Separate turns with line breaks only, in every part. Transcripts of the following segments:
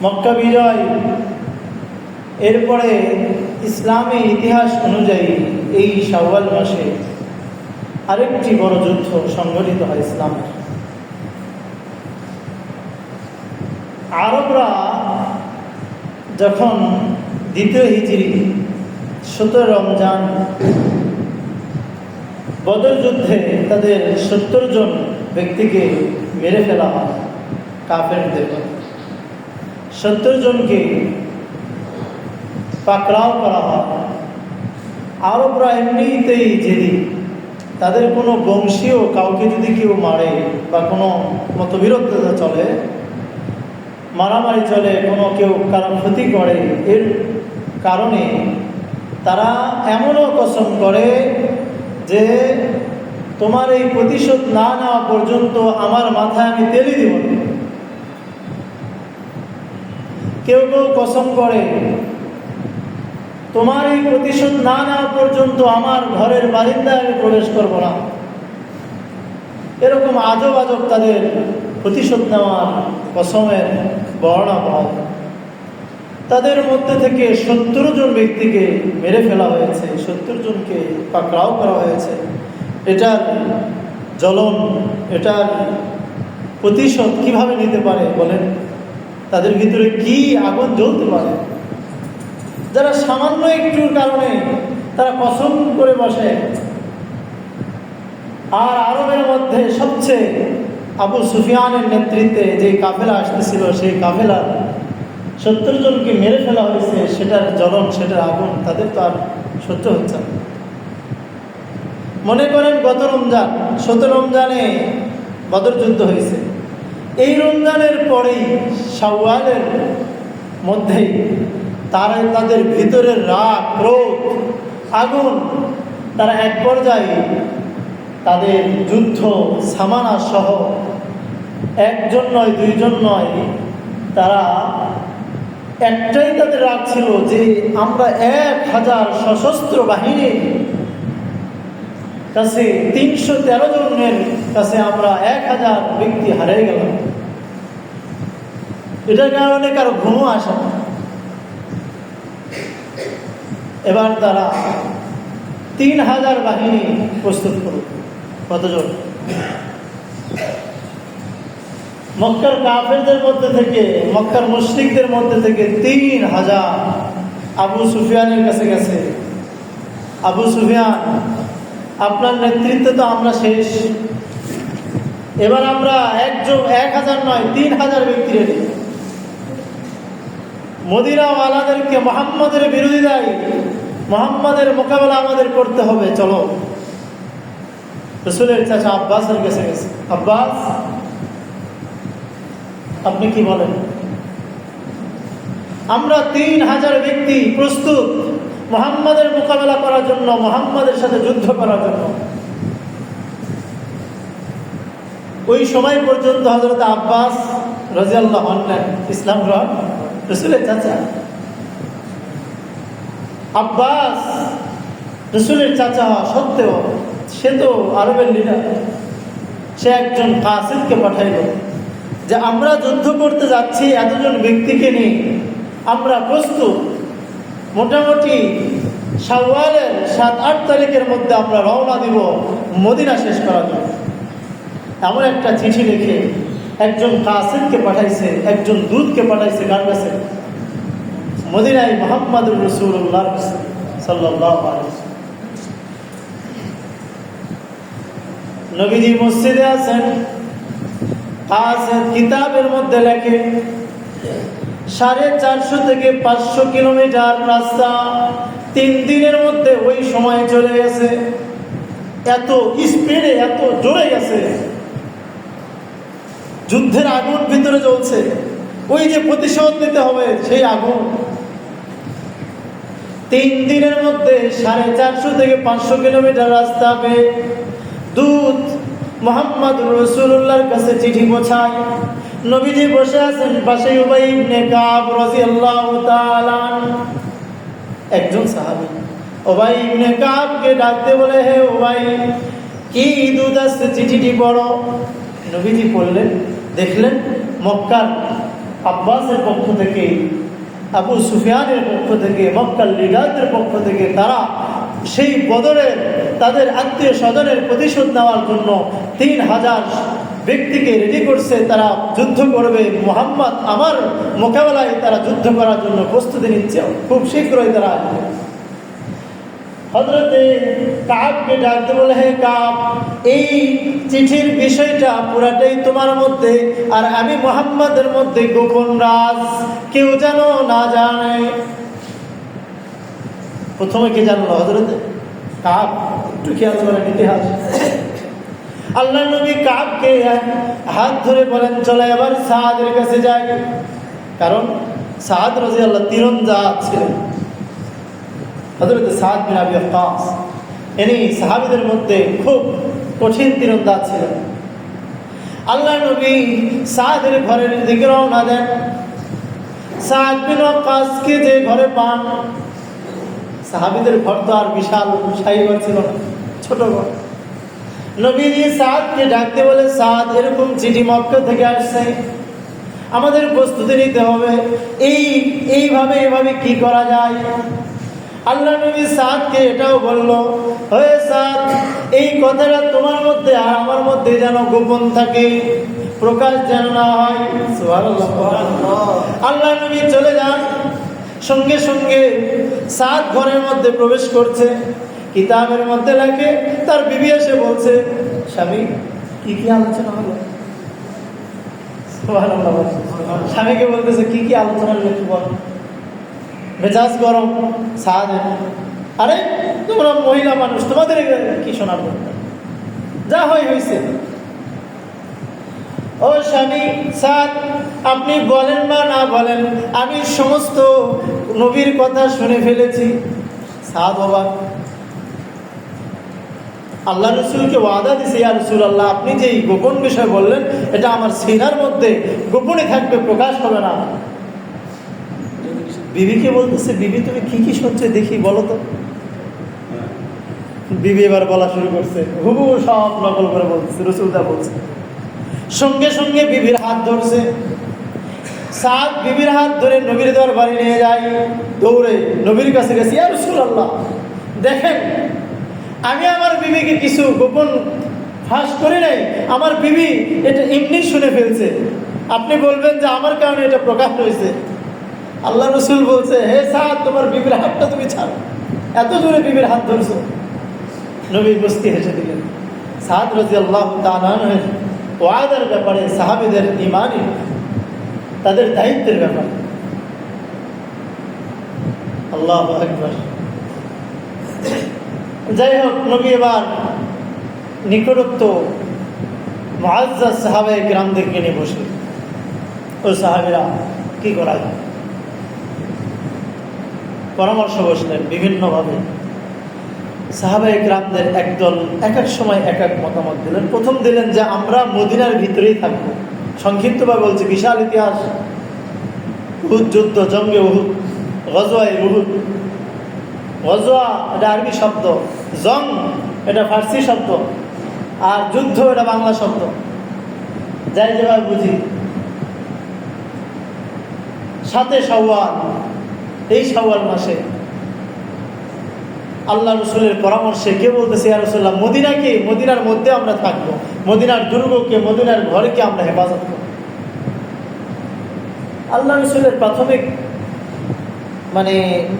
মক্কা বিজয়, এরপরে ইসলামী ইতিহাস অনুযায়ী এই শাওয়াল মাসে আরেকটি বড় যুদ্ধ সংঘটিত হয় ইসলামের। আরবরা যখন দ্বিতীয় হিজরি 17 রমজান বদর যুদ্ধে তাদের 70 জন ব্যক্তিকে মেরে ফেলা হয়, কাফেরদের 70 জনকে পাকড়াও করা হয়। আরবরা এমনিতেই জেদি, তাদের কোনো বংশীয় কাউকে যদি কেউ মারে বা কোনো মতবিরোধতা চলে, মারামারি চলে, কোনো কেউ কারো ক্ষতি করে, এর কারণে তারা এমনও কসম করে যে তোমার এই প্রতিশোধ না নেওয়া পর্যন্ত আমার মাথায় আমি তেলই দিব না। কেউ কেউ কসম করে তোমার এই প্রতিশোধ না নেওয়া পর্যন্ত আমার ঘরের বারিন্দায় আমি প্রবেশ করব না। এরকম আজব আজব তাদের প্রতিশোধ নেওয়ার কসমের বর্ণনা পাওয়া যায়। তাদের মধ্যে থেকে 70 জন ব্যক্তিকে মেরে ফেলা হয়েছে, 70 জনকে পাকড়াও করা হয়েছে। এটার জ্বলন, এটার প্রতিশোধ কিভাবে নিতে পারে বলেন? তাদের ভিতরে কি আগুন জ্বলতে পারে? যারা সামান্য একটুর কারণে তারা কসম করে বসে। আর আরবের মধ্যে সবচেয়ে আবু সুফিয়ানের নেতৃত্বে যে কাফেলা আসতেছিল, সেই কাফেলা 70 জনকে মেরে ফেলা হয়েছে, সেটার জ্বলন, সেটার আগুন তাদের তো আর সহ্য হচ্ছে না। মনে করেন গত রমজান 17 রমজানে বদর যুদ্ধ হয়েছে, এই রমজানের পরেই শাওয়ালের মধ্যেই তারা তাদের ভিতরের রাগ, ক্রোধ, আগুন, তারা এক পর্যায়ে তাদের যুদ্ধ সামানা সহ একজন নয়, দুইজন নয়, তারা একটাই তাদের রাগ ছিল যে আমরা 1000 সশস্ত্র বাহিনীর কাছে 313 জনের কাছে আমরা 1000 ব্যক্তি হারিয়ে গেলাম। এটার কারণে কারো ঘুমও আসে না। এবার তারা 3000 বাহিনী প্রস্তুত করল। কতজন? মক্কার কাফেরদের মধ্যে থেকে, মক্কার মুশরিকদের মধ্যে থেকে 3000 আবু সুফিয়ানের কাছে গেছে। আবু সুফিয়ান, আপনার নেতৃত্বে তো আমরা শেষ, এবার আমরা 1000 নয় 3000 ব্যক্তি রেডি। মদিনাওয়ালাদেরকে মুহাম্মাদের বিরোধিতায়, মুহাম্মাদের মোকাবেলা আমাদের করতে হবে, চলো। রাসূলের চাচা আব্বাসের কাছে গেছে। আব্বাস, আপনি কি বলেন? আমরা 3000 ব্যক্তি প্রস্তুত মুহাম্মাদের মোকাবেলা করার জন্য, মুহাম্মাদের সাথে যুদ্ধ করার জন্য। ওই সময় পর্যন্ত হযরত আব্বাস রাদিয়াল্লাহু আনহু ইসলাম গ্রহণ, রাসূলের চাচা আব্বাস রাসূলের চাচা সত্ত্বেও সে তো আরবের লিডার, সে একজন কাসিদকে পাঠাইল যে আমরা যুদ্ধ করতে যাচ্ছি এতজন ব্যক্তিকে নিয়ে, আমরা প্রস্তুত, মোটামুটি শাওয়ালের 7-8 তারিখের মধ্যে আমরা রওনা দিব মদিনা শেষ করার জন্য। এমন একটা চিঠি লিখে একজন কাসিদকে পাঠাইছে, একজন দূতকে পাঠাইছে কার কাছে? মদিনায় মুহাম্মদুর রাসূলুল্লাহ সাল্লাল্লাহু আলাইহি ওয়াসাল্লাম। নবীজি মসজিদে আছেন, কাসিদ কিতাবের মধ্যে লেখে 450 থেকে 500 কিলোমিটার রাস্তা 3 দিনের মধ্যে ওই সময় চলে গেছে। এত স্পিডে, এত জোরে গেছে, যুদ্ধের আগুন ভিতরে জ্বলছে। ওই যে প্রতিশোধ নিতে হবে, সেই আগুন 3 দিনের মধ্যে 450 থেকে 500 কিলোমিটার রাস্তা পেয়ে দূত মুহাম্মদুর রাসূলুল্লাহর কাছে চিঠি পৌঁছায়। নবীজি বসে আছেন, পাশে উবাই ইবনে কাব রাদিয়াল্লাহু তাআলা, একজন সাহাবী। উবাই ইবনে কাবকে ডাকতে বলে, হে উবাই, কি দূত আসছে, চিঠিটি পড়ো। নবীজি পড়লেন, দেখলেন মক্কার আব্বাসের পক্ষ থেকে, আবু সুফিয়ানের পক্ষ থেকে, মক্কার লিডারদের পক্ষ থেকে তারা সেই বদরের তাদের আত্মীয় স্বজনের প্রতিশোধ নেওয়ার জন্য 3000 ব্যক্তিকে রেডি করছে। তারা যুদ্ধ করবে, মুহাম্মদ আমার মোকাবেলায় তারা যুদ্ধ করার জন্য প্রস্তুতি নিচ্ছে, খুব শীঘ্রই তারা আসবে। হযরতে কাবকে ডাকতে বলে, হে কাব, এই চিঠির বিষয়টা পুরাটাই তোমার মধ্যে, আর আমি মুহাম্মাদের মধ্যে গোপন রাজ, কেউ যেন না জানে। প্রথমে কে জানলো? হযরতে কাব। একটু খেয়াল করেন ইতিহাস। আল্লাহ নবী কাবকে হাত ধরে বলেন, চলে এবার সাদের কাছে যাই। কারণ সাদ রাদিয়াল্লাহু তীরন্দাজ ছিলেন। হযরত সাদ বিন আবি ওয়াক্কাস ইনি সাহাবীদের মধ্যে খুব কঠিন তীরন্দাজ ছিলেন। আল্লাহ নবী সাদের ঘরের দিকে রওনা দেন। সাদ বিন ওয়াক্কাসকে যে ঘরে পান, সাহাবীদের ঘর তো আর বিশাল শাহী ঘর ছিল না, ছোট ঘর। নবী সাদকে ডাকতে বলে, সাদ, এরকম চিঠি মক্কা থেকে আসছে, আমাদের প্রস্তুতি নিতে হবে, এইভাবে এভাবে কি করা যায়। আল্লাহ নবী সাদকে এটাও বললো, হে সাদ, এই কথাটা তোমার মধ্যে আর আমার মধ্যে যেন গোপন থাকে, প্রকাশ যেন না হয়। সুবহানাল্লাহ। আল্লাহ নবী চলে যান। সঙ্গে সঙ্গে সাদ ঘরের মধ্যে প্রবেশ করছে। কিতাবের মধ্যে লেখে, তার বিবি এসে বলছে, স্বামী, কি কি আলোচনা হলো? সুবহানাল্লাহ। স্বামীকে বলতেছে, কি কি আলোচনা হলো একটু বল। মেজাজ গরম। সাদ, আরে তোমরা মহিলা মানুষ, তোমাদের কি শোনার দরকার, যা হয়েছে। ও স্বামী সাদ, আপনি বলেন বা না বলেন, আমি সমস্ত নবীর কথা শুনে ফেলেছি। সাদ অবাক। আল্লাহ রসুলকে ওয়াদা দিছে, ইয়া রাসূলুল্লাহ, আপনি যে এই গোপন বিষয় বললেন, এটা আমার সিনার মধ্যে গোপনে থাকবে, প্রকাশ হবে না। বিবিকে বলতেছে, বিবি তুমি কি কি শুনছে দেখি, বলো তো। বিবি এবার বলা শুরু করছে, হুবহু সব নকল করে বলতেছে, রাসূলদা বলছে। সঙ্গে সঙ্গে বিবির হাত ধরছে। সাদ বিবির হাত ধরে নবীর দরবারে নিয়ে যায়, দৌড়ে নবীর কাছে গেছে, ইয়া রাসূলুল্লাহ, দেখেন, আমি আমার বিবিকে কিছু গোপন ফাঁস করি নাই, আমার বিবি এটা এমনি শুনে ফেলছে, আপনি বলবেন যে আমার কারণে এটা প্রকাশ হয়েছে। আল্লাহ রসুল বলছে, হে সাদ, তোমার বিবির হাতটা তুমি ছাড়ো, এত জোরে বিবির হাত ধরছো। নবী বস্তি হেসে দিলেন। সাদ রাদিয়াল্লাহু তাআলা আনহু ওয়াদার ব্যাপারে, সাহাবীদের ঈমানি, তাদের দায়িত্বের ব্যাপারে। আল্লাহু আকবার। যাই হোক, নবী এবার নিকটত্ব মুআজ্জাজ সাহাবায়ে কিরামদেরকে নিয়ে বসে, ও সাহাবীরা কি করা যায়, পরামর্শ বসলেন বিভিন্নভাবে। সাহাবায়ে কিরামদের একদল এক এক সময় এক এক মতামত দিলেন। প্রথম দিলেন যে আমরা মদিনার ভিতরেই থাকবো। সংক্ষিপ্তভাবে বলছি, বিশাল ইতিহাস। উহুদ যুদ্ধ, জঙ্গে উহুদ, গজওয়ায়ে উহুদ। গজওয়া এটা আরবি শব্দ, জং এটা ফার্সি শব্দ, আর যুদ্ধ এটা বাংলা শব্দ, যাই যেভাবে বুঝি। 7 শাওয়াল, এই শাওয়াল মাসে আল্লাহ রসুলের পরামর্শে কে বলতেছে, ইয়া রাসূলুল্লাহ, মদিনাকে, মদিনার মধ্যে আমরা থাকবো, মদিনার দুর্গকে, মদিনার ঘরকে আমরা হেফাজত করব। আল্লাহ রসুলের প্রাথমিক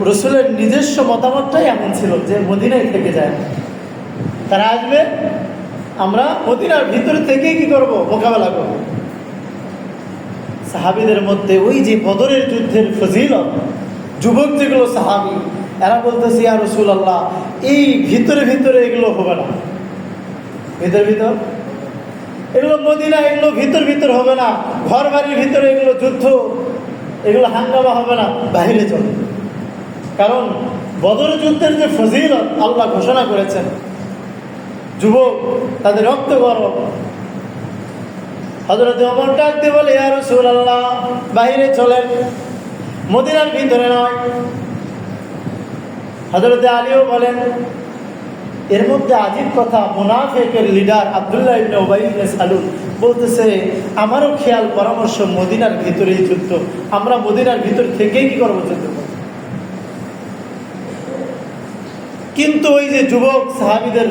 রসুলের নিজস্ব মতামতটাই এমন ছিল যে মদিনায় থেকে যায়, তারা আসবে, আমরা মদিনার ভিতর থেকেই কি করব, মোকাবেলা করব। সাহাবীদের মধ্যে ওই যে বদরের যুদ্ধের ফজিলত, যুবক যেগুলো সাহাবী, এরা বলতেছে, ইয়া রাসূলুল্লাহ, এই ভিতরে ভিতরে এগুলো হবে না, ভিতর ভিতর এগুলো মদিনা, এগুলো ভিতর ভিতর হবে না, ঘর বাড়ির ভিতরে এগুলো যুদ্ধ, এগুলো হাঙ্গামা হবে না, বাইরে চলে। কারণ বদর যুদ্ধের যে ফজিলত আল্লাহ ঘোষণা করেছেন, যুবক তাদের রক্ত গরম। হযরত ওমর ডাকতে বলে, ইয়া রাসূলুল্লাহ, বাইরে চলেন, মদিনার ভিতরে নয়। হযরত আলীও বলেন, এর মধ্যে আজীব কথা, মুনাফিকের লিডার আব্দুল্লাহ ইবনে উবাই ইবনে সালুল বলতেছে, আমারও খেয়াল পরামর্শ মদিনার ভিতরেই যুদ্ধ, আমরা মদিনার ভিতর থেকেই কি করবো, যুদ্ধ করব। কিন্তু ওই যে যুবক সাহাবীদের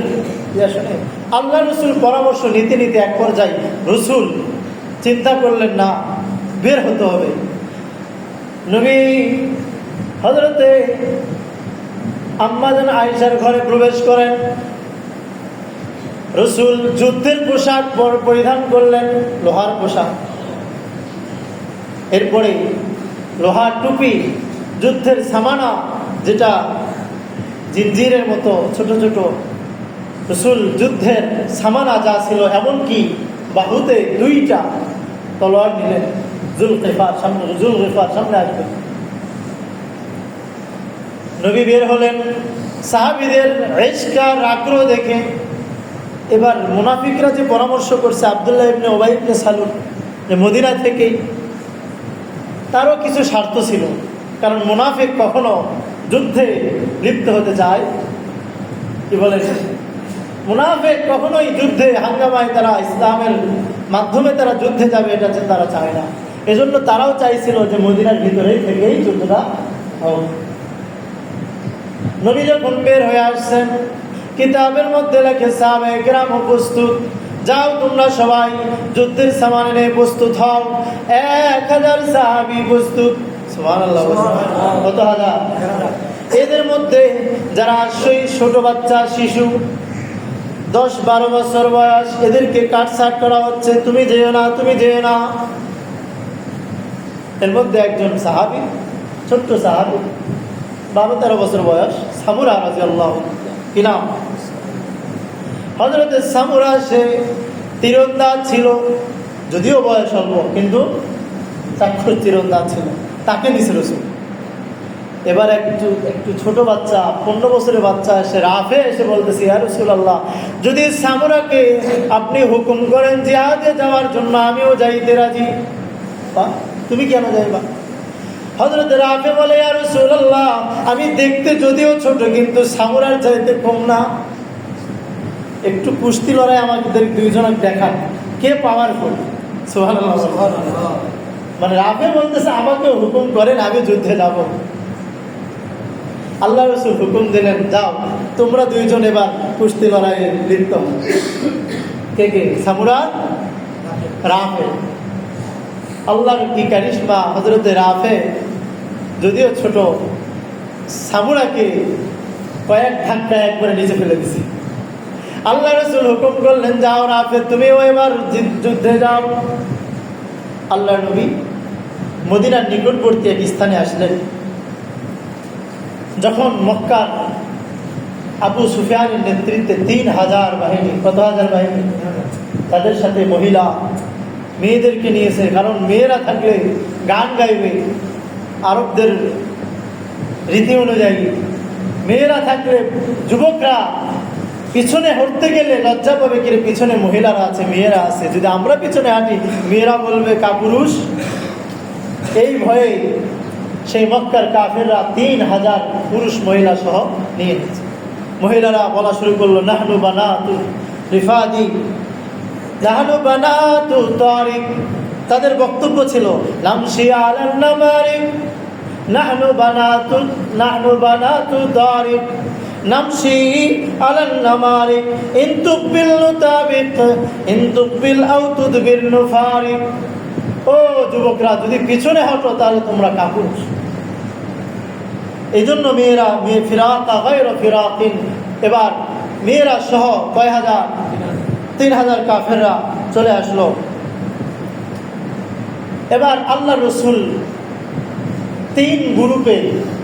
শুনে আল্লাহ রসুল পরামর্শ নিতে নিতে এক পর্যায়ে রসুল চিন্তা করলেন, না, বের হতে হবে। নবী হযরতে আম্মা জান আয়েশার ঘরে প্রবেশ করেন। রসুল যুদ্ধের পোশাক পরিধান করলেন, লোহার পোশাক, এরপরে লোহার টুপি, যুদ্ধের সামানা, যেটা জিনজিরের মতো ছোট ছোট, রসুল যুদ্ধের সামানা যা ছিল, এমনকি বাহুতে 2টা তলোয়ার নিলেন। জুলকিফার সামনে আসবে। নবী বের হলেন। সাহাবীদের ইশকার আগ্রহ দেখে এবার মুনাফিকরা যে পরামর্শ করছে আব্দুল্লাহ ইবনে উবাই ইবনে সালুল যে মদিনা থেকেই, তারও কিছু স্বার্থ ছিল। কারণ মুনাফিক কখনো যুদ্ধে লিপ্ত হতে চায়, কি বলে, মুনাফিক কখনোই যুদ্ধে হাঙ্গামায় তারা ইসলামের মাধ্যমে তারা যুদ্ধে যাবে, এটা তারা চায় না। এজন্য তারাও চাইছিল যে মদিনার ভিতরেই থেকেই যুদ্ধটা হোক। নবী যখন বের হয়ে আসছেন, কিতাবের মধ্যে লেখে সাহাবায়ে কেরাম প্রস্তুত, যাও তোমরা সবাই যুদ্ধের সামান নিয়ে প্রস্তুত হও। 1000 সাহাবী প্রস্তুত। সুবহানাল্লাহ। কত হাজার? এদের মধ্যে যারা ছোট বাচ্চা, শিশু, 10-12 বছর বয়স, এদেরকে কাটছাট করা হচ্ছে, তুমি যেও না, তুমি যেও না। এর মধ্যে একজন সাহাবী, ছোট্ট সাহাবী, 12-13 বছর বয়স, সামুরা রাদিয়াল্লাহু, কি নাম? হযরতে সামুরা, সে তীরন্দাজ ছিল, যদিও বয়স অল্প, কিন্তু চাক্ষুষ তীরন্দাজ ছিল। তাকে নিছিল রাসূল। এবার একটু ছোট বাচ্চা, 15 বছরের বাচ্চা এসে রাফে এসে বলতেছে, ইয়া রাসূলুল্লাহ, যদি সামুরাকে আপনি হুকুম করেন জিহাদে যাওয়ার জন্য, আমিও যাইতে রাজি। তুমি কেন যাইবা? হযরত রাফে বলে, ইয়া রাসূলুল্লাহ, আমি দেখতে যদিও ছোট, কিন্তু সামুরার চাইতে কম না। একটু কুস্তি লড়াই আমাদের দুইজনকে দেখান, কে পাওয়ারফুল। সুবহানাল্লাহ। মানে রাফে বলতেছে, আমাকে হুকুম করেন, আমি যুদ্ধে যাব। আল্লাহ রাসূল হুকুম দিলেন, যাও তোমরা দুইজন এবার কুস্তি লড়াইয়ে লিপ্ত হও। কে কে? সামুরা, রাফে। আল্লাহর কি কারিশমা, হযরতে রাফে যদিও ছোট, সামুরাকে কয়েক ধাক্কা একবারে নিচে ফেলে দিছে। আল্লাহ রাসূল হুকুম করলেন, যাও রাফে, তুমিও এবার যুদ্ধে যাও। আল্লাহর নবী মদিনার নিকটবর্তী এক স্থানে আসলেন। যখন মক্কার আবু সুফিয়ানের নেতৃত্বে 3000 বাহিনী, কত হাজার বাহিনী, তাদের সাথে মহিলা, মেয়েদেরকে নিয়েছে। কারণ মেয়েরা থাকলে গান গাইবে, আরবদের রীতি অনুযায়ী মেয়েরা থাকলে যুবকরা পিছনে হটতে গেলে লজ্জা পাবে, কি পিছনে মহিলারা আছে, মেয়েরা আছে, যদি আমরা পিছনে হাঁটি মেয়েরা বলবে কাপুরুষ। এই ভয়ে সেই মক্কার কাফেররা 3000 পুরুষ মহিলা সহ নিয়ে নিয়েছে। মহিলারা বলা শুরু করলো, নাহনু বানাতু রিফাদি, নাহনু বানাতু তারিক। তাদের বক্তব্য ছিল, নামশি আলান নামারিক, নাহনু বানাতু তারিক, নামশি আলান নামারিক, ইন তুকবিল নুতাবিক, ইন তুকবিল আও তুদবির নুফারিক। ও যুবকরা, যদি পিছনে হটো তাহলে তোমরা কাপুরুষ। এই জন্য মেয়েরা, ফিরাকা গায়রা ফিরাকিন, এবার মেয়েরা সহ কয় হাজার, 3000 কাফেররা চলে আসলো। এবার আল্লাহ রসুল 3 গ্রুপে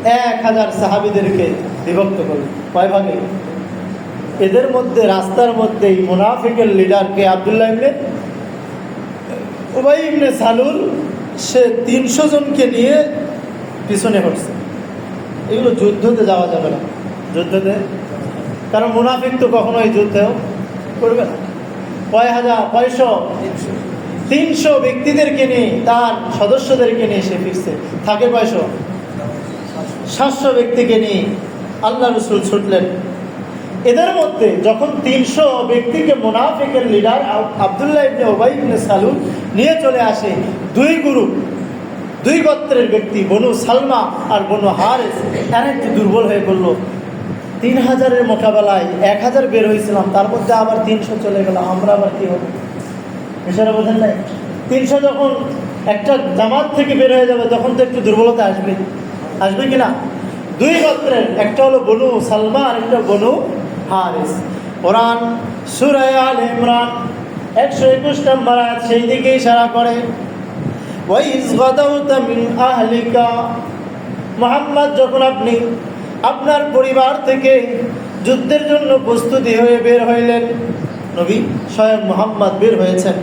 1000 সাহাবীদেরকে বিভক্ত করলেন। কয় ভাগে? এদের মধ্যে রাস্তার মধ্যেই মুনাফিকের লিডারকে আব্দুল্লাহ ইবনে উবাই ইবনে সালুল, সে 300 জনকে নিয়ে পিছনে হটছে। এগুলো যুদ্ধতে যাওয়া যাবে না, যুদ্ধতে, কারণ মুনাফিক তো কখনোই যুদ্ধেও করবে না। কয় হাজার, 300 ব্যক্তিদেরকে নিয়ে, তার সদস্যদেরকে নিয়ে সে ফিরছে। থাকে 700 ব্যক্তিকে নিয়ে আল্লাহ রসুল ছুটলেন। এদের মধ্যে যখন 300 ব্যক্তিকে মুনাফিকের লিডার আব্দুল্লাহ ইবনে উবাই ইবনে সালুল নিয়ে চলে আসে, দুই গোত্রের ব্যক্তি বনু সালমা আর বনু হারেস, এরা একটু দুর্বল হয়ে পড়ল। 3000-এর মোকাবেলায় 1000 বের হয়েছিলাম, তার মধ্যে আবার 300 চলে গেল, আমরা আবার কি হবে? বিষয়টা বোঝেন নাই? 300 যখন একটা জামাত থেকে বের হয়ে যাবে তখন তো একটু দুর্বলতা আসবে কিনা? দুই গোত্রের, একটা হলো বনু সালমা আর একটা বনু হারিস। কোরআন সূরা আলে ইমরান 121 নম্বর আয়াত সেই দিকে ইশারা করে, ওয়াইজ গাদাউতা মিন আহলিকা, মুহাম্মদ যখন আপনি আপনার পরিবার থেকে যুদ্ধের জন্য প্রস্তুতি হয়ে বের হইলেন, নবী স্বয়ং মুহাম্মদ বের হয়েছেন,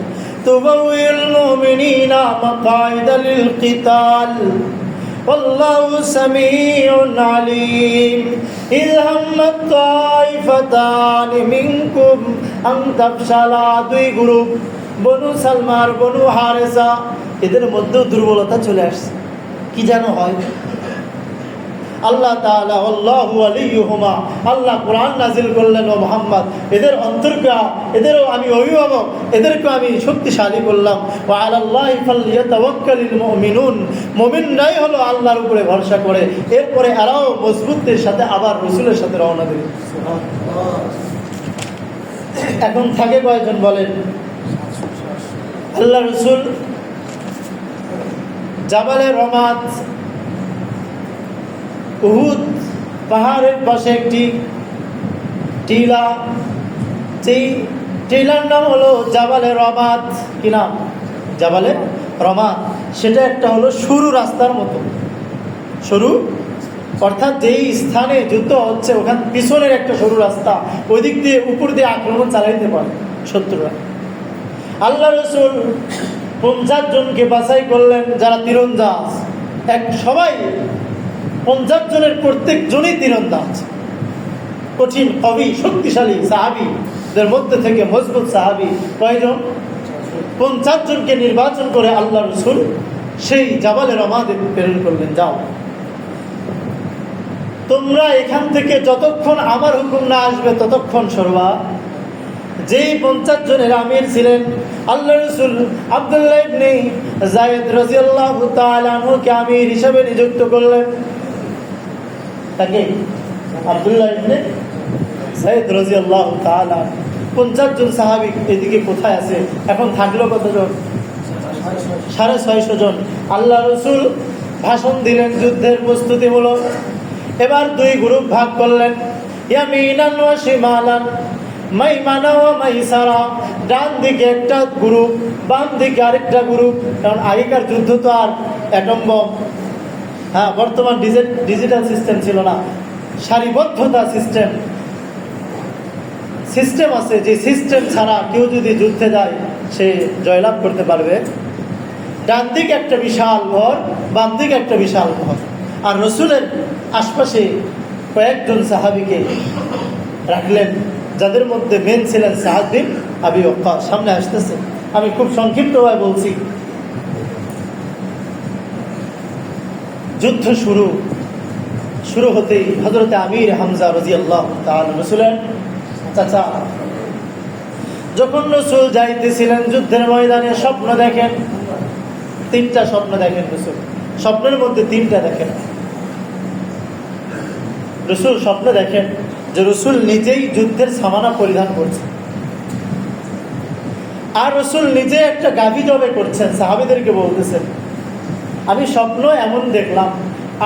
তুবাউইল মুমিনিনা মাকাইদা লিল কিতাল والله سميع عليم إذ همت طائفتان منكم أن تفشلا, দুই গ্রুপ বনু সালমার বনু হারেসা, এদের মধ্যে দুর্বলতা চলে আসছে। কি যেন হয়? আল্লাহ তাআলা আল্লাহু ওয়ালিয়ুহুমা, আল্লাহ কোরআন নাজিল করলেন, ও মুহাম্মদ এদের অন্তর্গা, এদেরও আমি অভিভাবক, এদেরকে আমি শক্তিশালী করলাম। ওয়া আলাল্লাহি ফালইয়াতাওয়াক্কালিল মুমিনুন, মুমিনরাই হলো আল্লাহর উপরে ভরসা করে। এরপরে এরাও মজবুতের সাথে আবার রাসূলের সাথে রওনা দিল। এখন থাকে কয়জন বলেন? আল্লাহ রাসূল জাবালে রমাত, উহুদ পাহাড়ের পাশে একটি টিলা, সেই টিলার নাম হলো জাবালে রমাত। কি নাম? জাবালে রমাত। সেটা একটা হলো সরু রাস্তার মতো, সরু, অর্থাৎ যেই স্থানে যুদ্ধ হচ্ছে ওখান পিছনের একটা সরু রাস্তা, ওই দিক দিয়ে উপর দিয়ে আক্রমণ চালাইতে পারে শত্রুরা। আল্লাহ রাসূল 50 জনকে বাছাই করলেন যারা তীরন্দাজ, সবাই 50 জনের প্রত্যেক জনই তীরন্দাজ, কঠিন কবি শক্তিশালী সাহাবীদের মধ্যে থেকে মজবুত সাহাবী কয়জন? 50 জনকে নির্বাচন করে আল্লাহ রাসূল সেই জাবালে রমাদে প্রেরণ করলেন, যাও তোমরা এখান থেকে যতক্ষণ আমার হুকুম না আসবে ততক্ষণ সরবা। যেই 50 জনের আমির ছিলেন আল্লাহ রাসূল আব্দুল্লাহ ইবনে যায়েদ রাদিয়াল্লাহু তাআলা আনহুকে আমির হিসেবে নিযুক্ত করলেন। তাকে আব্দুল্লাহ ইবনে যায়েদ রাদিয়াল্লাহু তাআলা। 50 জন সাহাবী এদিকে কোথায় আছে? এখন থাকলো কতজন? 650 জন। আল্লাহ রাসূল ভাষণ দিলেন যুদ্ধের প্রস্তুতিমূলক। এবার দুই গ্রুপ ভাগ করলেন, ইয়ামিনান ওয়া শিমালান, মাইমানা ওয়া মাইসারা, ডান দিকে একটা গ্রুপ, বাম দিকে আরেকটা গ্রুপ। কারণ আগেকার যুদ্ধ তো আর অ্যাটম বম, বর্তমান ডিজিটাল সিস্টেম ছিল না, সারিবদ্ধতা সিস্টেম আছে, যে সিস্টেম ছাড়া কেউ যদি যুদ্ধে যায় সে জয়লাভ করতে পারবে। ডান দিকে একটা বিশাল ঘর, বাম দিকে একটা বিশাল ঘর। আর রসুলের আশপাশে কয়েকজন সাহাবীকে রাখলেন, যাদের মধ্যে মেন ছিলেন সাআদ বিন আবি ওয়াক্কাস। সামনে আসতেছে, আমি খুব সংক্ষিপ্তভাবে বলছি। যুদ্ধ শুরু হতেই হযরত আমির হামজা রাদিয়াল্লাহু তাআলা, রাসূলের চাচা, যখন রাসূল যাইতেছিলেন যুদ্ধের ময়দানে, স্বপ্ন দেখেন, 3টা স্বপ্ন দেখেন রাসূল। স্বপ্নের মধ্যে 3টা দেখেন। রাসূল স্বপ্ন দেখেন যে রাসূল নিজেই যুদ্ধের সামানা পরিধান করছেন, আর রাসূল নিজে একটা গাভী জবাই করছেন। সাহাবীদেরকে বলতেছেন, আমি স্বপ্ন এমন দেখলাম,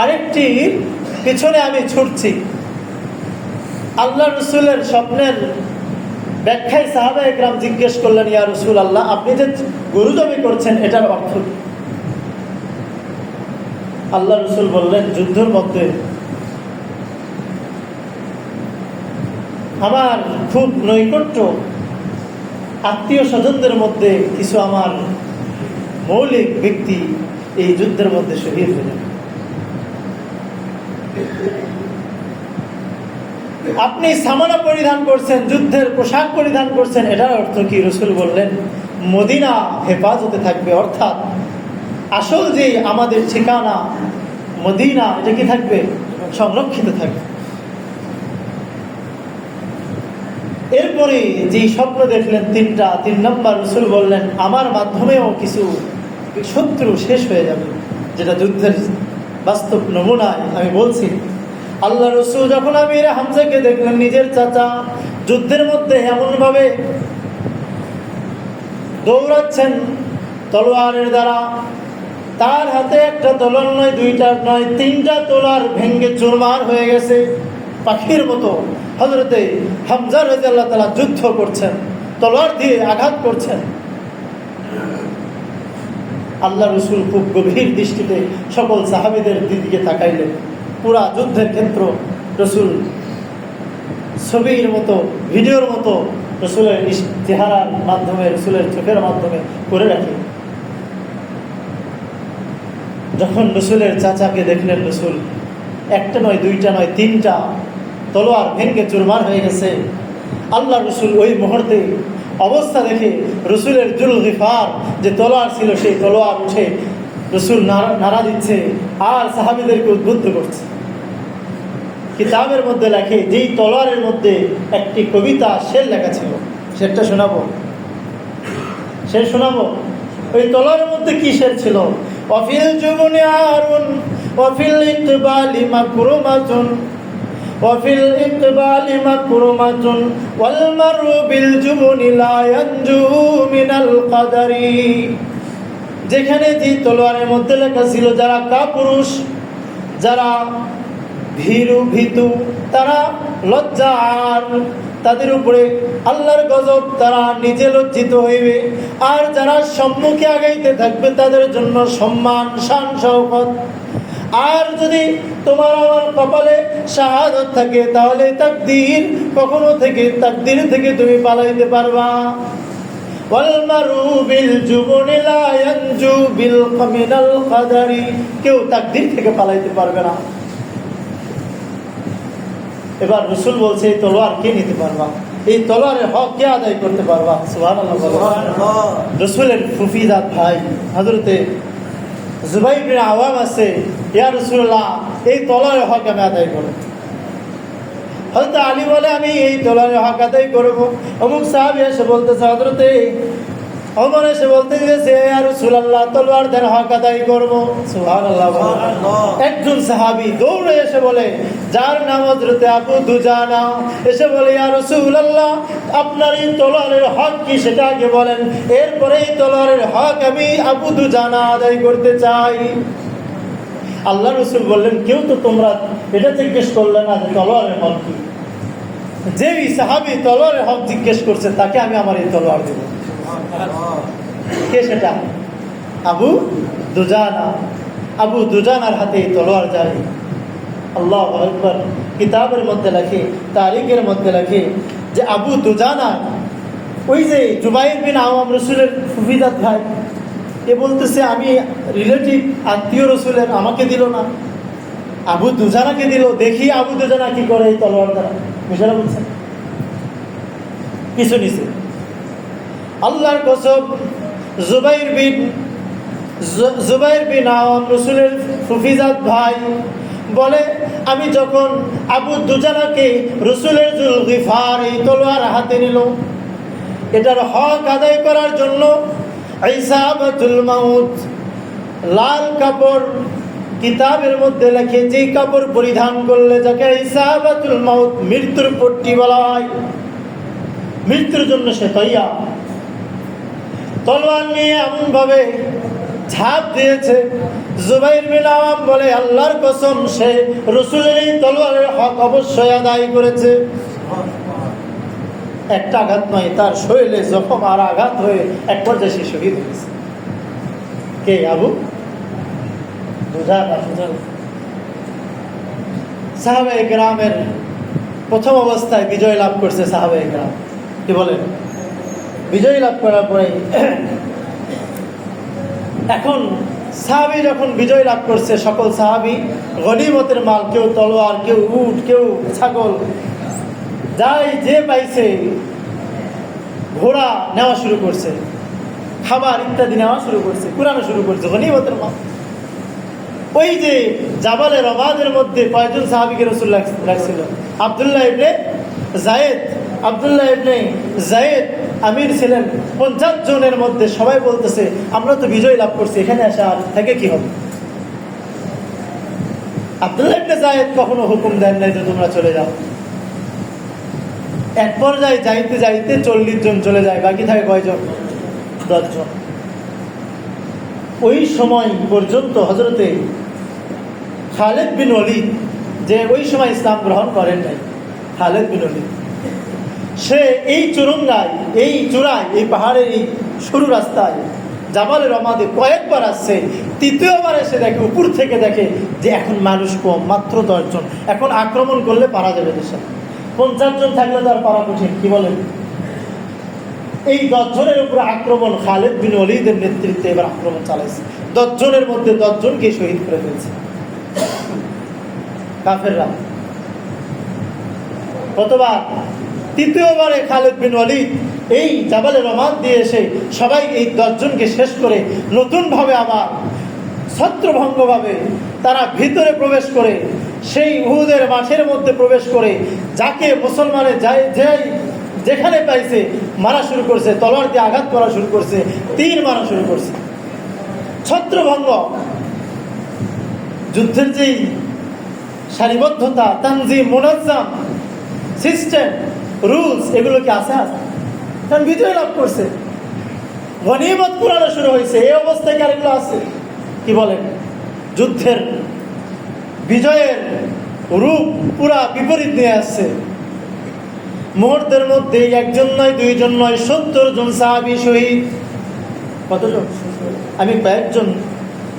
আরেকটি পিছনে আমি ছুটছি। আল্লাহ রাসূলের স্বপ্নের ব্যাখ্যায় সাহাবা একরাম জিজ্ঞেস করলেন, ইয়া রাসূলুল্লাহ, আপনি যে গরু জবাই করছেন এটার অর্থ কি? আল্লাহ রাসূল বললেন, যুদ্ধের মধ্যে আমার খুব নৈকট্য আত্মীয় স্বজনদের মধ্যে কিছু আমার মৌলিক ব্যক্তি এই যুদ্ধের মধ্যে শহীদ হলেন। আপনি সামানা পরিধান করছেন, যুদ্ধের পোশাক পরিধান করছেন, এটার অর্থ কি? রাসূল বললেন, মদিনা হেফাজতে থাকবে, অর্থাৎ আসল যে আমাদের ঠিকানা মদিনা, এটা কি থাকবে? সংরক্ষিত থাকবে। এরপরে যেই স্বপ্ন দেখলেন তিনটা, 3 নম্বর রসুল বললেন আমার মাধ্যমেও কিছু শত্রু শেষ হয়ে যাবে, যেটা যুদ্ধের বাস্তব নমুনায় আমি বলছি। আল্লাহ রসুল যখন আমির হামজাকে দেখলেন, নিজের চাচা যুদ্ধের মধ্যে এমনভাবে দৌড়াচ্ছেন তলোয়ারের দ্বারা, তার হাতে একটা তলোয়ার নয়, 2টা নয়, 3টা তলোয়ার ভেঙ্গে চুরমার হয়ে গেছে পাখির মতো। হযরতে হামজা রাদিয়াল্লাহু তাআলা যুদ্ধ করছেন, তলোয়ার দিয়ে আঘাত করছেন। আল্লাহ রসুল খুব গভীর দৃষ্টিতে সকল সাহাবীদের দিকে তাকাইলেন। পুরা যুদ্ধের ক্ষেত্র রসুল ছবির মতো, ভিডিওর মতো রসুলের চেহারার মাধ্যমে, রসুলের চোখের মাধ্যমে করে রাখি। যখন রসুলের চাচাকে দেখলেন, রসুল একটা নয়, 2টা নয়, 3টা তলোয়ার ভেঙ্গে চুরমার হয়ে গেছে, আল্লাহ রসুল ওই মুহূর্তে অবস্থা দেখে রসুলের জুলগিফার যে তলোয়ার ছিল সেই তলোয়ার উঠে রসুল নাড়া দিচ্ছে আর সাহাবীদেরকে উদ্বুদ্ধ করছে। কিতাবের মধ্যে লেখে যেই তলোয়ারের মধ্যে একটি কবিতা শের লেখা ছিল, শেরটা শোনাবো, শের শোনাবো। ওই তলোয়ারের মধ্যে কি শের ছিল? ওয়াফিল জুবনি আরুন ওয়াফিল ইকবালি মাকরুমাতুন ওয়াফিল ইকবালি মাকরুমাতুন ওয়াল মারু বিল জুবনি লা ইয়ানজু মিনাল কাদারি। যেখানে যে তলোয়ারের মধ্যে লেখা ছিল যারা কাপুরুষ, যারা ভীতু, তারা লজ্জা আর তাদের উপরে আল্লাহর গজব, তারা নিজে লজ্জিত হইবে। আর যারা সম্মুখে আগাইতে থাকবে তাদের জন্য সম্মান, শান, শওকত। আর যদি তোমার আমার কপালে শাহাদত থাকে তাহলে তাকদীর কখনো থেকে, তাকদীর থেকে তুমি পালাইতে পারবা। ওয়াল মারু বিল জুবনি লা ইয়ানজু বিল মিনাল কাদারি। কেউ তাকদীর থেকে পালাইতে পারবে না। এবার রসুল বলছে এই তলোয়ার কে নিতে পারবা, এই তলোয়ারের হক কে আদায় করতে পারবা? সুবহানাল্লাহ। রসুলের ফুফিদাত ভাই হযরতে জুবাইর বিন আওয়াম আছে, ইয়া রাসূলুল্লাহ এই তলোয়ারের হক আমি আদায় করব। হযরত আলী বলে আমি এই তলোয়ারের হক আদায় করব। অমুক সাহাবী এসে বলতেছে, হযরতে ওমর এসে বলতে গেছে ইয়া রাসূলুল্লাহ তলোয়ার দেন, হক আদায় করব। সুবহানাল্লাহ। একজন সাহাবী দৌড়ে এসে বলে, যার নাম হযরতে আবু দুজানা, এসে বলে ইয়া রাসূলুল্লাহ আপনার এই তলোয়ারের হক কি সেটা আগে বলেন, এরপরে এই তলোয়ারের হক আমি আবু দুজানা আদায় করতে চাই। আল্লাহ রসুল বললেন, কেউ তো তোমরা এটা জিজ্ঞেস করলে না যে তলোয়ারের হক কি। যেই সাহাবী তলোয়ারের হক জিজ্ঞেস করছে তাকে আমি আমার এই তলোয়ার দেব। কে সেটা? আবু দুজানা। আবু দুজানার হাতে এই তলোয়ার জারি। আল্লাহু আকবার। কিতাবের মধ্যে লেখে, তারিখের মধ্যে লেখে যে আবু দুজানা ওই যে জুবাইর বিন আওয়াম রসুলের ফুফিদাত ভাই, এ বলতেছে আমি রিলেটিভ, আত্মীয় রসুলের, আমাকে দিল না, আবু দুজানাকে দিল। দেখি আবু দুজানা কি করে এই তলোয়ার দ্বারা। বুঝারা বলছেন কিছু নিছে। আল্লাহর কসম, জুবাইর বিন আওয়াম রসুলের ফুফিজাত ভাই বলে, আমি যখন আবু দুজানাকে রসুলের জুলগিফার এই তলোয়ার হাতে নিল, এটার হক আদায় করার জন্য ইসাবাতুল মাউত, লাল কাপড়, কিতাবের মধ্যে লেখে যে কাপড় পরিধান করলে যাকে ইসাবাতুল মাউত, মৃত্যুর পট্টি বলা হয়, মৃত্যুর জন্য সে তৈয়া, তলোয়ার নিয়ে এমন ভাবে ঝাঁপ দিয়েছে। জুবাইর বিন আওয়াম বলে, আল্লাহর কসম সে রসুলের এই তলোয়ারের হক অবশ্যই আদায় করেছে। একটা আঘাত নয়, তার শরীরে জখম আর আঘাত হয়ে এক পর্যায়ে সে শহীদ হয়েছে। কে? আবু দুজানা। সাহাবায়ে কেরামের প্রথম অবস্থায় বিজয় লাভ করছে সাহাবায়ে কেরাম। কি বলেন? বিজয় লাভ করার পরে এখন সাহাবী যখন বিজয় লাভ করছে, সকল সাহাবী গনিমতের মাল, কেউ তলোয়ার, কেউ উট, কেউ ছাগল, যাই যে পাইছে ঘোড়া নেওয়া শুরু করছে, খাবার ইত্যাদি নেওয়া শুরু করছে, কুরানো শুরু করছে গনিমতের মাল। ওই যে জাবালে রবাদের মধ্যে কয়েকজন সাহাবীকে রাসূল রাখছিল, আব্দুল্লাহ ইবনে যায়েদ আব্দুল্লাহ ইবনে যায়েদ আমির ছিলেন। 50 জনের মধ্যে সবাই বলতেছে আমরা তো বিজয় লাভ করছি, এখানে আসা আর থেকে কি হবে? আব্দুল্লাহ ইবনে যায়েদ কখনো হুকুম দেন নাই যে তোমরা চলে যাও। এক পর্যায়ে যাইতে যাইতে 40 জন চলে যায়, বাকি থাকে কয়জন? 10 জন। ওই সময় পর্যন্ত হযরতে খালিদ বিন ওয়ালিদ, যে ওই সময় ইসলাম গ্রহণ করেন নাই, খালিদ বিন ওয়ালিদ, সে এই চুরঙ্গায়, এই চূড়ায়, এই পাহাড়ের এই সরু রাস্তায় জাবালে রমাদে কয়েকবার আসছে। তৃতীয়বার এসে দেখে, উপর থেকে দেখে যে এখন মানুষ কম, মাত্র 10 জন। এখন আক্রমণ করলে পারা যাবে দেশে, 50 জন থাকলে তো আর পারা কঠিন, কি বলেন? এই 10 জনের উপরে আক্রমণ, খালিদ বিন ওয়ালিদের নেতৃত্বে এবার আক্রমণ চালাইছে। 10 জনের মধ্যে 10 জনকে শহীদ করে ফেলছে কাফেররা। কতবার? তৃতীয়বারে খালিদ বিন ওয়ালিদ এই জাবালে রমাদ দিয়ে এসে সবাই এই 10 জনকে শেষ করে নতুনভাবে আবার ছত্রভঙ্গভাবে তারা ভিতরে প্রবেশ করে সেই উহুদের মাঠের মধ্যে প্রবেশ করে যাকে মুসলমানের যেখানে পাইছে মারা শুরু করছে, তলোয়ার দিয়ে আঘাত করা শুরু করছে, তীর মারা শুরু করছে। ছত্রভঙ্গ, যুদ্ধের যেই সারিবদ্ধতা, তানজিম, মুনাজ্জাম, সিস্টেম, রুলস, এগুলো কি আছে? কারণ বিজয় লাভ করছে, গনিমত কুড়ানো শুরু হয়েছে। এই অবস্থায় কি আরেকগুলো আছে? কি বলেন? যুদ্ধের বিজয়ের রূপ পুরা বিপরীত নিয়ে আসছে। মুহূর্তের মধ্যে 1 জন নয়, 2 জন নয়, 70 জন সাহাবী শহীদ। কতজন? আমি কয়েকজন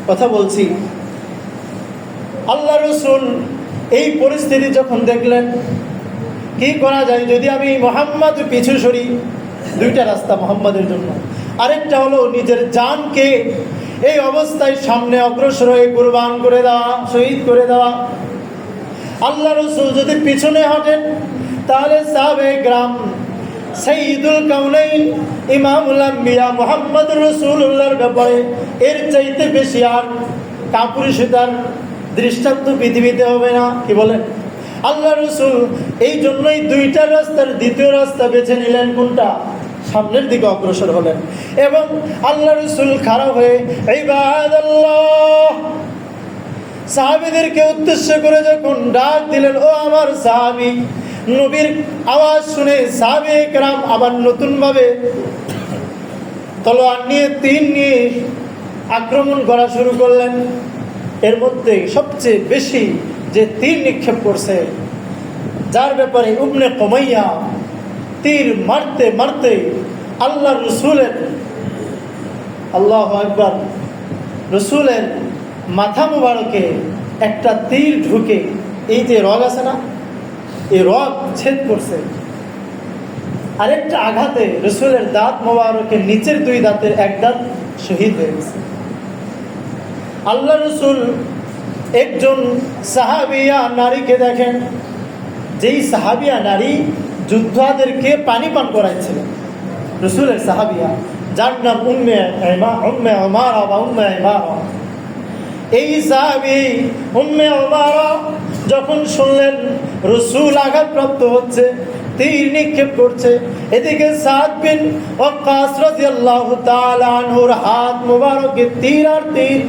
কথা বলছি। আল্লাহ রাসূল এই পরিস্থিতি যখন দেখলেন, কি করা যায়? যদি আমি মুহাম্মদ পিছু সরি, 2টা রাস্তা মুহাম্মাদের জন্য। আরেকটা হলো নিজের জানকে এই অবস্থায় সামনে অগ্রসর হয়ে কুরবান করে দেওয়া, শহীদ করে দেওয়া। আল্লাহ রাসূল যদি পিছনে হটেন তাহলে সাহাবে গ্রাম, সাইয়্যিদুল কাউনাইন, ইমামুল আম্বিয়া মুহাম্মদুর রাসূলুল্লাহর ব্যাপারে এর চাইতে বেশি আর কাপুরুষতার দৃষ্টান্ত পৃথিবীতে হবে না, কি বলেন? আল্লাহ রাসূল এই জন্যই 2টা রাস্তার দ্বিতীয় রাস্তা বেছে নিলেন। কোনটা? সামনের দিকে অগ্রসর হলেন এবং আল্লাহ রাসূল খাড়া হয়ে ইবাদাল্লাহ সাহাবীদেরকে উদ্দেশ্য করে যখন ডাক দিলেন, ও আমার সাহাবী, নবীর আওয়াজ শুনে সাহাবে কেরাম আবার নতুনভাবে তলোয়ার নিয়ে, তীর নিয়ে আক্রমণ করা শুরু করলেন। এর মধ্যে সবচেয়ে বেশি যে তীর নিক্ষেপ করছে, যার ব্যাপারে ইবনে কুমাইয়া তীর মারতে মারতে আল্লাহ রসুলের, আল্লাহু আকবার, রসুলের মাথা মুবারকে একটা তীর ঢুকে এই যে রগ আছে না, এই রগ ছেদ করছে। আরেকটা আঘাতে রসুলের দাঁত মোবারকের নিচের 2 দাঁতের 1 দাঁত শহীদ হয়ে গেছে। আল্লাহ রসুল একজন সাহাবিয়া নারীকে দেখেন, যেই সাহাবিয়া নারী যোদ্ধাদেরকে পানি পান করাইছিলেন, রসুলের সাহাবিয়া, যার নাম উম্মে উমারা বা উম্মে ইমারা। এই সাহাবী উম্মে উমারা যখন শুনলেন রসুল আঘাতপ্রাপ্ত হচ্ছে, তীর নিক্ষেপ করছে, এদিকে সাদ বিন ওয়াক্কাস রাদিয়াল্লাহু তাআলা আনহুর হাত মুবারকে তীর আর তীর।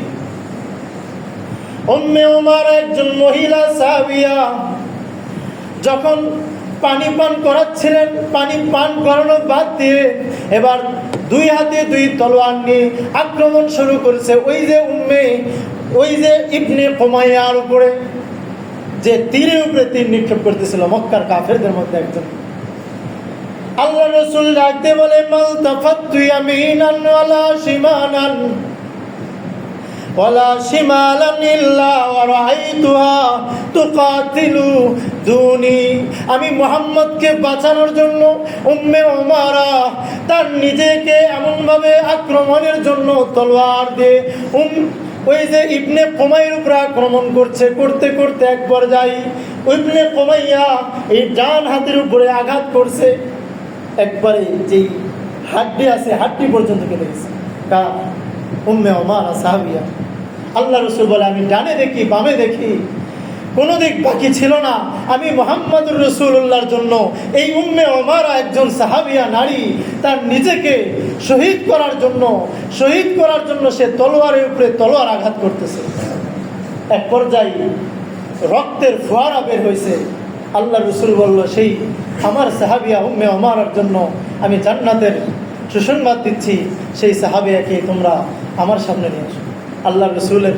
উম্মে উমারা একজন মহিলা সাহাবিয়া, যখন পানি পান করাচ্ছিলেন, পানি পান করানো বাদ দিয়ে এবার 2 হাতে 2 তলোয়ার নিয়ে আক্রমণ শুরু করেছে। ওই যে ইবনে কুমাইয়ার উপরে, যে তীরের উপরে তীর নিক্ষেপ করতেছিল মক্কার কাফেরদের মধ্যে একজন। আল্লাহ রাসূল ডাকতে বলে, মালতাফাতু ইয়ামিনান ওয়ালা শিমালান ওয়ালা শিমালান ইল্লা ওয়া রাআইতুহা তুকাতিলু দুনি। আমি মুহাম্মদকে বাঁচানোর জন্য উম্মে উমারা তার নিজেকে এমনভাবে আক্রমণের জন্য তলোয়ার দিয়ে ওই যে ইবনে কুমাইয়ার উপরে আক্রমণ করতে করতে একবার যাই, ইবনে কুমাইয়া এই ডান হাতের উপরে আঘাত করছে, একবারে যেই হাড্ডি আছে হাড্ডি পর্যন্ত কেটে গেছে। কার? উম্মে উমারা সাহাবিয়া। আল্লাহ রাসূল বলে, আমি ডানে দেখি বামে দেখি কোনো দিক বাকি ছিল না। আমি মুহাম্মদুর রাসূলুল্লাহর জন্য এই উম্মে ওমারা একজন সাহাবিয়া নারী তার নিজেকে শহীদ করার জন্য সে তলোয়ারের উপরে তলোয়ার আঘাত করতেছে। এক পর্যায়ে রক্তের ফোয়ারা বের হয়েছে। আল্লাহ রাসূল বলল, সেই আমার সাহাবিয়া উম্মে ওমারার জন্য আমি জান্নাতের সুসংবাদ দিচ্ছি, সেই সাহাবিয়াকে তোমরা আমার সামনে নিয়ে আসো। আল্লাহ রাসূলের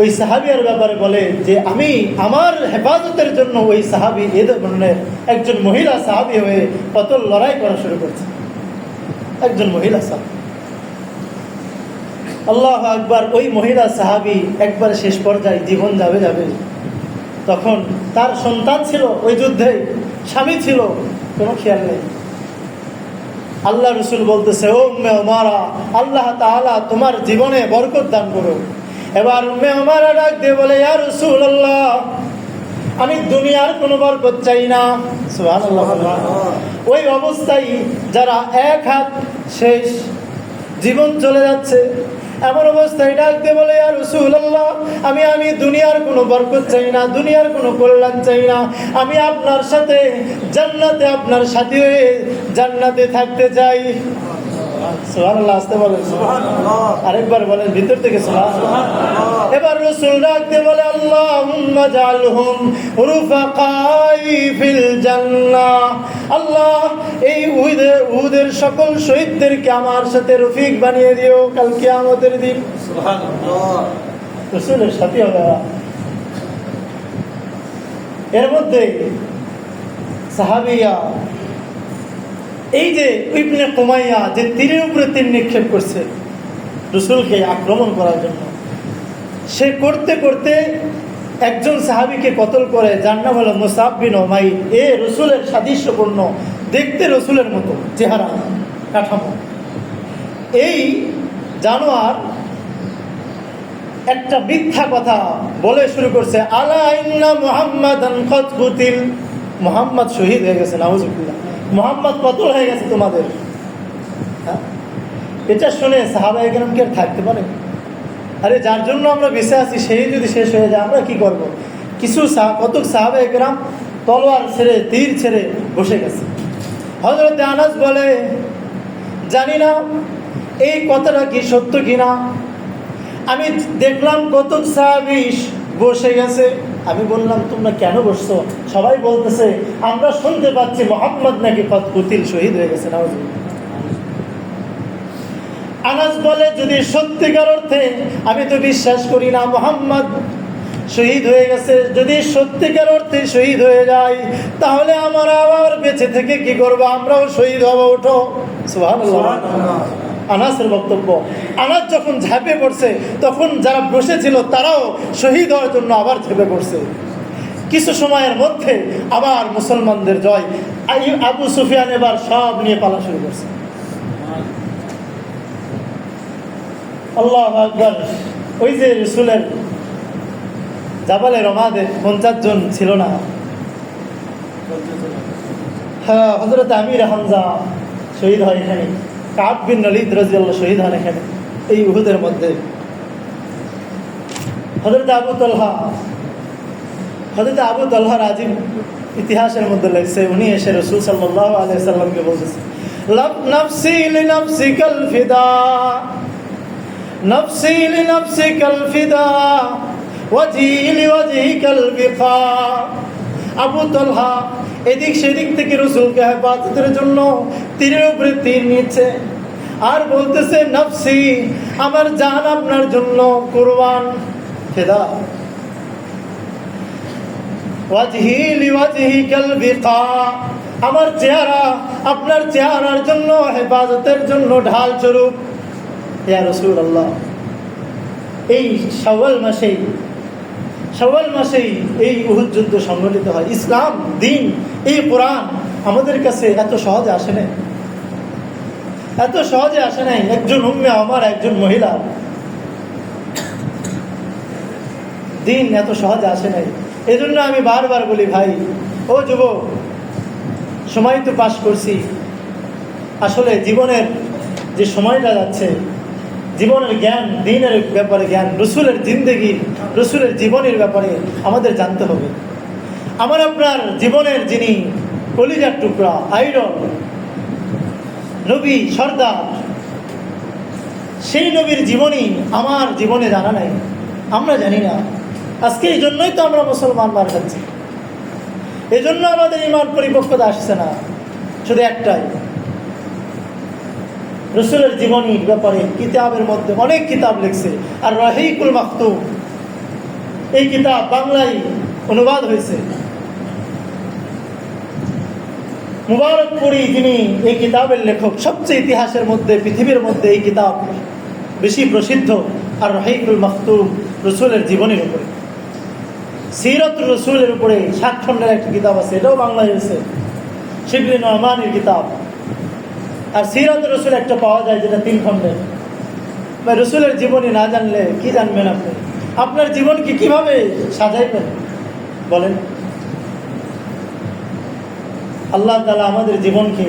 ওই সাহাবিয়ার ব্যাপারে বলে যে আমি আমার হেফাজতের জন্য ওই সাহাবি এ ধরনের একজন মহিলা সাহাবি হয়ে কত লড়াই করা শুরু করছে। একজন মহিলা সাহাবি, আল্লাহু আকবার। ওই মহিলা সাহাবি একবার শেষ পর্যায়ে জীবন যাবে, তখন তার সন্তান ছিল, ওই যুদ্ধে স্বামী ছিল, কোনো খেয়াল নেই। আল্লাহ রাসূল বলতেছে, ও উম্মে ওমারা, আল্লাহ তাআলা তোমার জীবনে বরকত দান করুক। এবার উম্মে ওমারা ডাক দিয়ে বলে, ইয়া রাসূলুল্লাহ, আমি দুনিয়ার কোনো বরকত চাই না। সুবহানাল্লাহ। ওই অবস্থায় যারা এক হাত শেষ, জীবন চলে যাচ্ছে, এমন অবস্থায় ডাক দিয়ে বলে, ইয়া রাসূলুল্লাহ, আমি দুনিয়ার কোনো বরকত চাই না, দুনিয়ার কোনো কল্যাণ চাই না, আমি আপনার সাথে জান্নাতে, আপনার সাথী হয়ে জান্নাতে থাকতে চাই। সুবহানাল্লাহ, আসতে বলেন সুবহানাল্লাহ, আরেকবার বলেন ভিতর থেকে সুবহানাল্লাহ। এবার রাসূল ডাক দিয়ে বলে, আল্লাহুম্মা জাআলহুম রুফাকাই ফিল জান্নাহ। আল্লাহ, এই উহুদের সকল শহীদদেরকে আমার সাথে রফিক বানিয়ে দিও কাল কিয়ামতের দিন। সুবহানাল্লাহ, রাসূলের সাথী হবে। এর মধ্যে সাহাবিয়া এই যে ইবনে কুমাইয়া যে তীরের উপরে তীর নিক্ষেপ করছে রাসূলকে আক্রমণ করার জন্য, সে করতে করতে একজন সাহাবীকে কতল করে, যার নাম হলো মুসআব বিন উমাইর। এ রাসূলের সাদৃশ্যপূর্ণ, দেখতে রাসূলের মতো চেহারা কাঠামো। এই জানোয়ার একটা মিথ্যা কথা বলে শুরু করছে, আলা ইন্না মুহাম্মাদান কদ কুতিল, মুহাম্মদ শহীদ হয়ে গেছে, নাউযুবিল্লাহ, মুহাম্মদ কতল হয়ে গেছে তোমাদের। এটা শুনে সাহাবায়ে কেরাম কি আর থাকতে পারে? আরে যার জন্য আমরা বেঁচে আছি সেই যদি শেষ হয়ে যায় আমরা কি করব? কতক সাহাবায়ে কেরাম তলোয়ার ছেড়ে, তীর ছেড়ে বসে গেছে। হযরত আনাস বলে, জানি না এই কথাটা কি সত্য কিনা, আমি দেখলাম কতক সাহাবী বসে গেছে। আমি বললাম, তোমরা কেন বসছো? সবাই বলতেছে, আমরা শুনতে পাচ্ছি মুহাম্মদ নাকি কদ কুতিল, শহীদ হয়ে গেছে। নাউযুবিল্লাহ। আনাস বলে, যদি সত্যিকার অর্থে, আমি তো বিশ্বাস করি না মুহাম্মদ শহীদ হয়ে গেছে, যদি সত্যিকার অর্থে শহীদ হয়ে যায় তাহলে আমরা আবার বেঁচে থেকে কি করবো? আমরাও শহীদ হব, ওঠো। সুবহানাল্লাহ। আনাসের বক্তব্য, আনাস যখন ঝাঁপে পড়ছে তখন যারা বসেছিল তারাও শহীদ হওয়ার জন্য আবার ঝেঁপে পড়ছে। কিছু সময়ের মধ্যে আবার মুসলমানদের জয়। আবু সুফিয়ান এবার সব নিয়ে পালা শুরু করছে। আল্লাহু আকবার। ওই যে রাসূলের জাবালে রমাদে 50 জন ছিল না? হ্যাঁ, হযরত আমির হামজা শহীদ হয় এখানে, কাব বিন ওলীদ রাদিয়াল্লাহু শহীদ হন এখানে, এই উহুদের মধ্যে। হযরত আবু তালহা রাজি ইতিহাসের মধ্যে লেগেছে, উনি এসে রাসূল সাল্লাল্লাহু আলাইহি সাল্লামকে বলতেছে, নাফসি লিনাফসিকাল ফিদা, নাফসি লিনাফসিকাল ফিদা, ওয়াজহি লিওয়াজহিকাল বিকা। আবু তালহা এদিক সেদিক থেকে রাসূলকে হেফাজতের জন্য তীরের উপরে তীর নিচ্ছে আর বলতেছে, নাফসি, আমার জান আপনার জন্য কুরবান, ফিদা, ওয়াজহি লিওয়াজহিকাল বিকা, আমার চেহারা আপনার চেহারার জন্য, হেফাজতের জন্য ঢাল স্বরূপ। ইয়া রাসূলুল্লাহ, এই শাওয়াল মাসেই এই উহুদ যুদ্ধ সংগঠিত হয়। ইসলাম দিন, এই কোরআন আমাদের কাছে এত সহজে আসে নাই, এত সহজে আসে নাই। একজন উম্মে আমার, একজন মহিলা দিন এত সহজে আসে নাই। এই জন্য আমি বারবার বলি, ভাই ও যুবক, সময় তো পাস করছি, আসলে জীবনের যে সময়টা যাচ্ছে জীবনের জ্ঞান, দ্বীনের ব্যাপারে জ্ঞান, রসুলের জিন্দেগি, রসুলের জীবনের ব্যাপারে আমাদের জানতে হবে। আমার আপনার জীবনের যিনি কলিজার টুকরা, আইডল, নবী, সর্দার, সেই নবীর জীবনী আমার জীবনে জানা নাই, আমরা জানি না। আজকে এই জন্যই তো আমরা মুসলমান মার খাচ্ছি, এই জন্য আমাদের ইমান পরিপক্কতা আসছে না। শুধু একটাই, রসুলের জীবনীর ব্যাপারে কিতাবের মধ্যে অনেক কিতাব লিখছে। আর রহিকুল মাকতুম এই কিতাব বাংলায় অনুবাদ হয়েছে। মুবারকপুরী যিনি এই কিতাবের লেখক, সবচেয়ে ইতিহাসের মধ্যে, পৃথিবীর মধ্যে এই কিতাব বেশি প্রসিদ্ধ। আর রহিকুল মাকতুম রসুলের জীবনের উপরে, সিরত রসুলের উপরে 7 খণ্ডের একটা কিতাব আছে, এটাও বাংলায় হয়েছে, শিবলি নোমানের কিতাব। আর সিরাত রসুল একটা পাওয়া যায় যেটা 3 খণ্ডের। বা রসুলের জীবনী না জানলে কি জানবেন আপনি? আপনার জীবনকে কিভাবে সাজাইবেন বলেন? আল্লাহ তাআলা আমাদের জীবনকে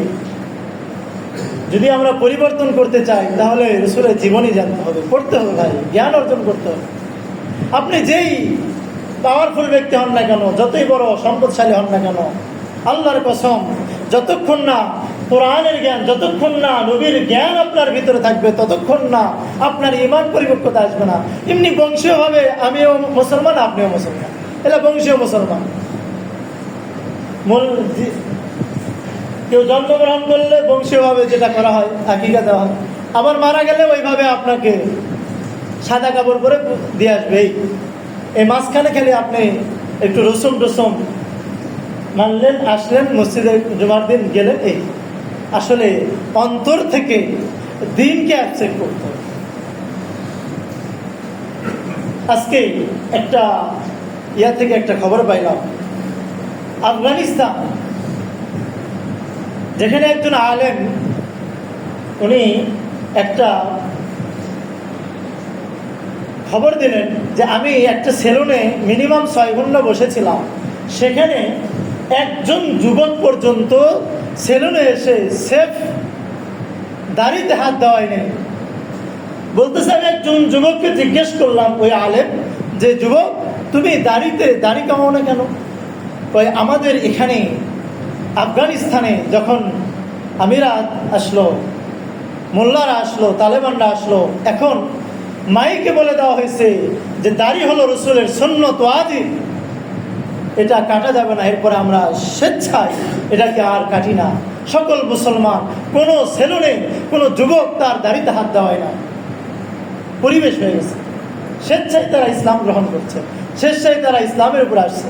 যদি আমরা পরিবর্তন করতে চাই, তাহলে রসুলের জীবনী জানতে হবে, পড়তে হবে ভাই, জ্ঞান অর্জন করতে হবে। আপনি যেই পাওয়ারফুল ব্যক্তি হন না কেন, যতই বড় সম্পদশালী হন না কেন, আল্লাহর কসম, যতক্ষণ না কোরআনের জ্ঞান, যতক্ষণ না নবীর জ্ঞান আপনার ভিতরে থাকবে, ততক্ষণ না আপনার ইমান পরিপক্কতা আসবে না। এমনি বংশীয়ভাবে আমিও মুসলমান, আপনিও মুসলমান, এটা বংশীয় মুসলমান। কেউ জন্মগ্রহণ করলে বংশীয়ভাবে যেটা করা হয়, আকিকা দেওয়া হয়। আবার মারা গেলে ওইভাবে আপনাকে সাদা কাপড় পরে দিয়ে আসবে। এই মাঝখানে খেলে আপনি একটু রসুম টসুম মানলেন, আসলেন, মসজিদে জুমার দিন গেলেন। এই আসলে অন্তর থেকে দিনকে অ্যাকসেপ্ট করতে হবে। আজকে একটা থেকে একটা খবর পাইলাম, আফগানিস্তান, যেখানে একজন আলেম, উনি একটা খবর দিলেন যে আমি একটা সেলুনে মিনিমাম 6 ঘন্টা বসেছিলাম, সেখানে একজন যুবক পর্যন্ত সেলুনে এসে সেফ দাড়িতে হাত দেওয়াই নেই। বলতেছে, আমি একজন যুবককে জিজ্ঞেস করলাম, ওই আলেম, যে যুবক তুমি দাড়ি কামাও না কেন? ওই আমাদের এখানে আফগানিস্তানে যখন আমিরাত আসলো, মোল্লারা আসলো, তালেবানরা আসলো, এখন মাইকে বলে দেওয়া হয়েছে যে দাড়ি হলো রসুলের সুন্নত ওয়াজিব, এটা কাটা যাবে না। এরপরে আমরা স্বেচ্ছায় এটাকে আর কাটি না। সকল মুসলমান, কোনো সেলুনে কোনো যুবক তার দাড়িতে হাত দেওয়ায় না। পরিবেশ হয়ে গেছে, স্বেচ্ছায় তারা ইসলাম গ্রহণ করছে, স্বেচ্ছায় তারা ইসলামের উপর আসছে।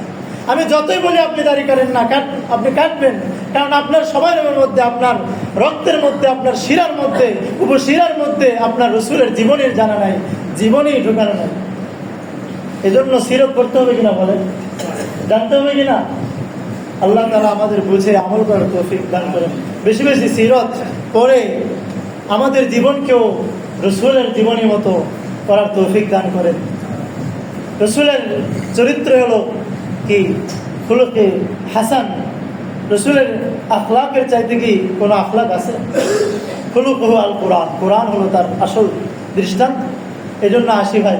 আমি যতই বলি আপনি দাড়ি কাটেন না, আপনি কাটবেন, কারণ আপনার সময়ের মধ্যে, আপনার রক্তের মধ্যে, আপনার শিরার মধ্যে, উপশিরার মধ্যে আপনার রসুলের জীবনের জানা নাই, জীবনেই ঢোকানো নাই। এজন্য সিরত করতে হবে কিনা বলেন, জানতে হবে কিনা? আল্লাহ তাআলা আমাদের বুঝে আমল করার তৌফিক দান করেন। বেশি বেশি সিরত পড়ে আমাদের জীবনকেও রসুলের জীবনের মতো করার তৌফিক দান করেন। রসুলের চরিত্র হলো কি, খুলুকে হাসান। রসুলের আখলাকের চাইতে কি কোনো আখলাক আছে? খুলুকুহু আল কোরআন, কোরআন হলো তার আসল দৃষ্টান্ত। এজন্য আসি ভাই,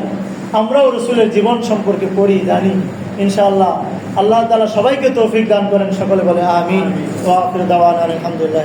আমরাও রসুলের জীবন সম্পর্কে পড়ি, জানি। ইনশাআল্লাহ আল্লাহ তাআলা সবাইকে তৌফিক দান করেন। সকলে বলে আমিন। ওয়া আখিরু দাওয়ানা আলহামদুলিল্লাহ।